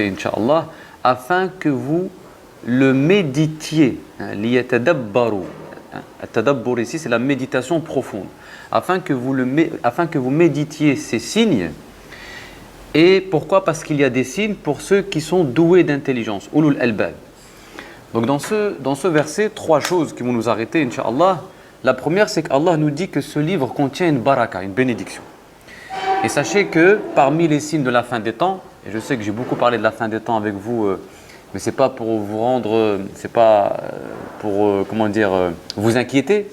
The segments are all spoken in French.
Inch'Allah, afin que vous le méditiez. Liyatadabbaru. At-tadabbur ici, c'est la méditation profonde. Afin que vous méditiez ces signes. Et pourquoi? Parce qu'il y a des signes pour ceux qui sont doués d'intelligence. Ulul albab. Donc dans ce verset, 3 choses qui vont nous arrêter, Inch'Allah. La première, c'est qu'Allah nous dit que ce livre contient une baraka, une bénédiction. Et sachez que parmi les signes de la fin des temps, et je sais que j'ai beaucoup parlé de la fin des temps avec vous, mais c'est pas pour vous rendre, c'est pas pour, vous inquiéter,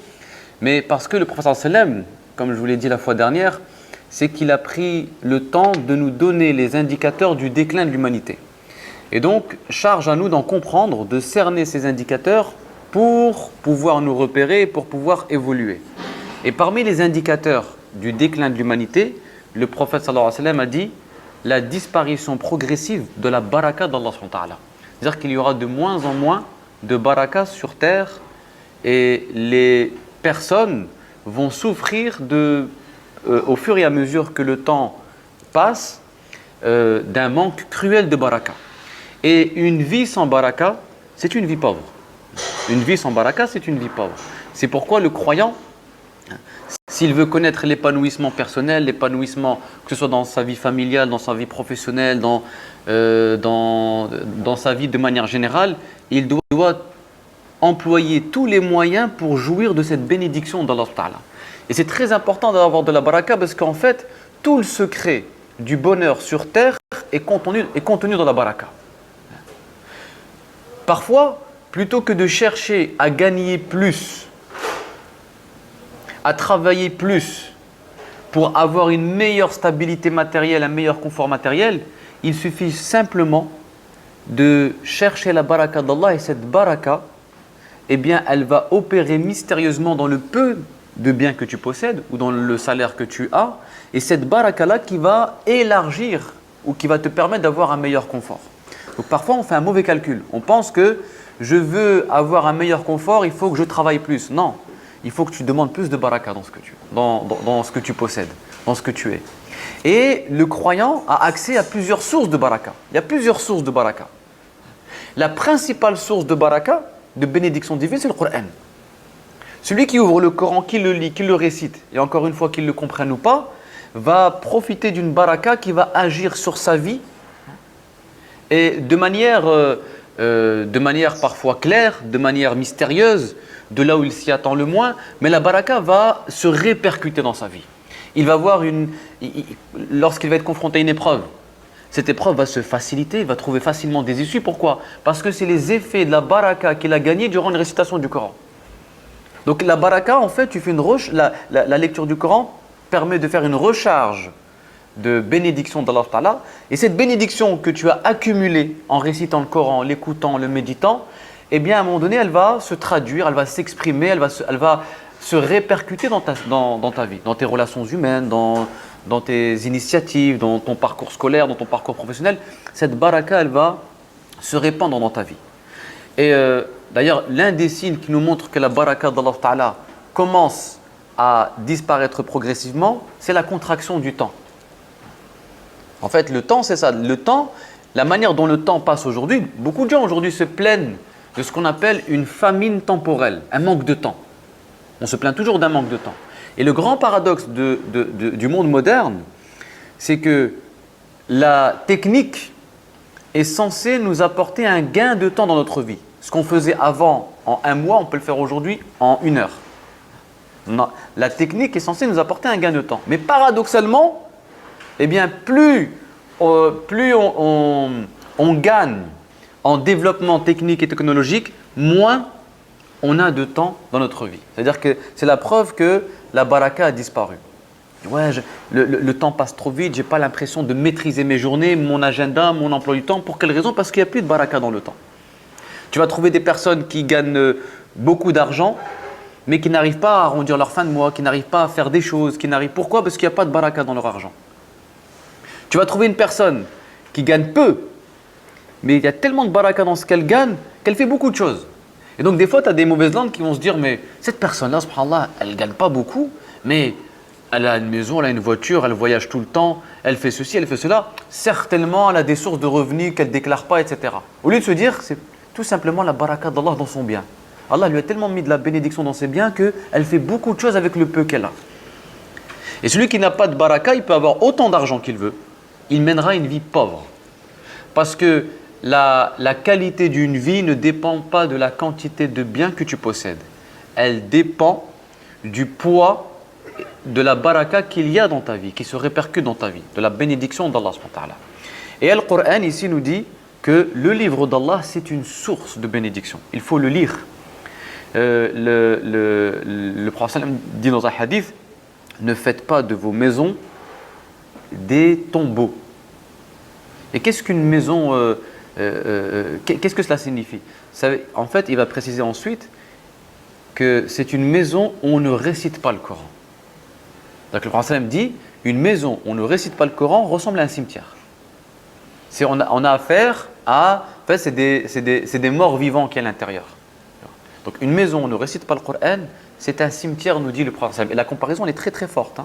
mais parce que le prophète sallam, comme je vous l'ai dit la fois dernière, c'est qu'il a pris le temps de nous donner les indicateurs du déclin de l'humanité. Et donc, charge à nous d'en comprendre, de cerner ces indicateurs pour pouvoir nous repérer, pour pouvoir évoluer. Et parmi les indicateurs du déclin de l'humanité, le prophète sallallahu alayhi wa sallam a dit la disparition progressive de la baraka d'Allah subhanahu wa ta'ala. C'est-à-dire qu'il y aura de moins en moins de baraka sur terre et les personnes vont souffrir au fur et à mesure que le temps passe d'un manque cruel de baraka. Et une vie sans baraka, c'est une vie pauvre. Une vie sans baraka, c'est une vie pauvre. C'est pourquoi le croyant, s'il veut connaître l'épanouissement personnel, l'épanouissement, que ce soit dans sa vie familiale, dans sa vie professionnelle, dans sa vie de manière générale, il doit employer tous les moyens pour jouir de cette bénédiction d'Allah Ta'ala. Et c'est très important d'avoir de la baraka parce qu'en fait, tout le secret du bonheur sur terre est contenu dans la baraka. Parfois, plutôt que de chercher à gagner plus, à travailler plus pour avoir une meilleure stabilité matérielle, un meilleur confort matériel, il suffit simplement de chercher la baraka d'Allah et cette baraka, eh bien, elle va opérer mystérieusement dans le peu de biens que tu possèdes ou dans le salaire que tu as et cette baraka-là qui va élargir ou qui va te permettre d'avoir un meilleur confort. Donc parfois on fait un mauvais calcul, on pense que je veux avoir un meilleur confort, il faut que je travaille plus. Non. Il faut que tu demandes plus de baraka dans ce que tu possèdes, dans ce que tu es. Et le croyant a accès à plusieurs sources de baraka. Il y a plusieurs sources de baraka. La principale source de baraka, de bénédiction divine, c'est le Coran. Celui qui ouvre le Coran, qui le lit, qui le récite, et encore une fois qu'il le comprenne ou pas, va profiter d'une baraka qui va agir sur sa vie et de manière parfois claire, de manière mystérieuse, de là où il s'y attend le moins, mais la baraka va se répercuter dans sa vie. Il va voir lorsqu'il va être confronté à une épreuve, cette épreuve va se faciliter, il va trouver facilement des issues. Pourquoi? Parce que c'est les effets de la baraka qu'il a gagné durant une récitation du Coran. Donc la baraka, en fait, la lecture du Coran permet de faire une recharge de bénédiction d'Allah Ta'ala. Et cette bénédiction que tu as accumulée en récitant le Coran, l'écoutant, le méditant, eh bien à un moment donné, elle va se traduire, elle va s'exprimer, elle va se répercuter dans ta vie, dans tes relations humaines, dans tes initiatives, dans ton parcours scolaire, dans ton parcours professionnel. Cette baraka, elle va se répandre dans ta vie. Et d'ailleurs, l'un des signes qui nous montre que la baraka d'Allah Ta'ala commence à disparaître progressivement, c'est la contraction du temps. En fait, le temps, c'est ça. Le temps, la manière dont le temps passe aujourd'hui, beaucoup de gens aujourd'hui se plaignent de ce qu'on appelle une famine temporelle, un manque de temps. On se plaint toujours d'un manque de temps. Et le grand paradoxe du monde moderne, c'est que la technique est censée nous apporter un gain de temps dans notre vie. Ce qu'on faisait avant en 1 mois, on peut le faire aujourd'hui en 1 heure. Non, la technique est censée nous apporter un gain de temps. Mais paradoxalement, eh bien, plus on gagne en développement technique et technologique, moins on a de temps dans notre vie. C'est-à-dire que c'est la preuve que la baraka a disparu. Ouais, le temps passe trop vite, je n'ai pas l'impression de maîtriser mes journées, mon agenda, mon emploi du temps. Pour quelle raison? Parce qu'il n'y a plus de baraka dans le temps. Tu vas trouver des personnes qui gagnent beaucoup d'argent, mais qui n'arrivent pas à arrondir leur fin de mois, qui n'arrivent pas à faire des choses, Pourquoi? Parce qu'il n'y a pas de baraka dans leur argent. Tu vas trouver une personne qui gagne peu, mais il y a tellement de baraka dans ce qu'elle gagne, qu'elle fait beaucoup de choses. Et donc des fois, tu as des mauvaises langues qui vont se dire, mais cette personne-là, subhanallah, elle ne gagne pas beaucoup, mais elle a une maison, elle a une voiture, elle voyage tout le temps, elle fait ceci, elle fait cela, certainement elle a des sources de revenus qu'elle ne déclare pas, etc. Au lieu de se dire, c'est tout simplement la baraka d'Allah dans son bien. Allah lui a tellement mis de la bénédiction dans ses biens qu'elle fait beaucoup de choses avec le peu qu'elle a. Et celui qui n'a pas de baraka, il peut avoir autant d'argent qu'il veut. Il mènera une vie pauvre. Parce que la qualité d'une vie ne dépend pas de la quantité de biens que tu possèdes. Elle dépend du poids de la baraka qu'il y a dans ta vie, qui se répercute dans ta vie, de la bénédiction d'Allah subhanahu wa ta'ala. Et le Coran ici nous dit que le livre d'Allah, c'est une source de bénédiction. Il faut le lire. Le prophète dit dans un hadith, ne faites pas de vos maisons des tombeaux. Et qu'est-ce qu'une maison, qu'est-ce que cela signifie? En fait, il va préciser ensuite que c'est une maison où on ne récite pas le Coran. Donc le prophète dit, une maison où on ne récite pas le Coran ressemble à un cimetière. On a affaire à, en fait, c'est des morts vivants qui sont à l'intérieur. Donc une maison où on ne récite pas le Coran, c'est un cimetière, nous dit le prophète. Et la comparaison elle est très très forte.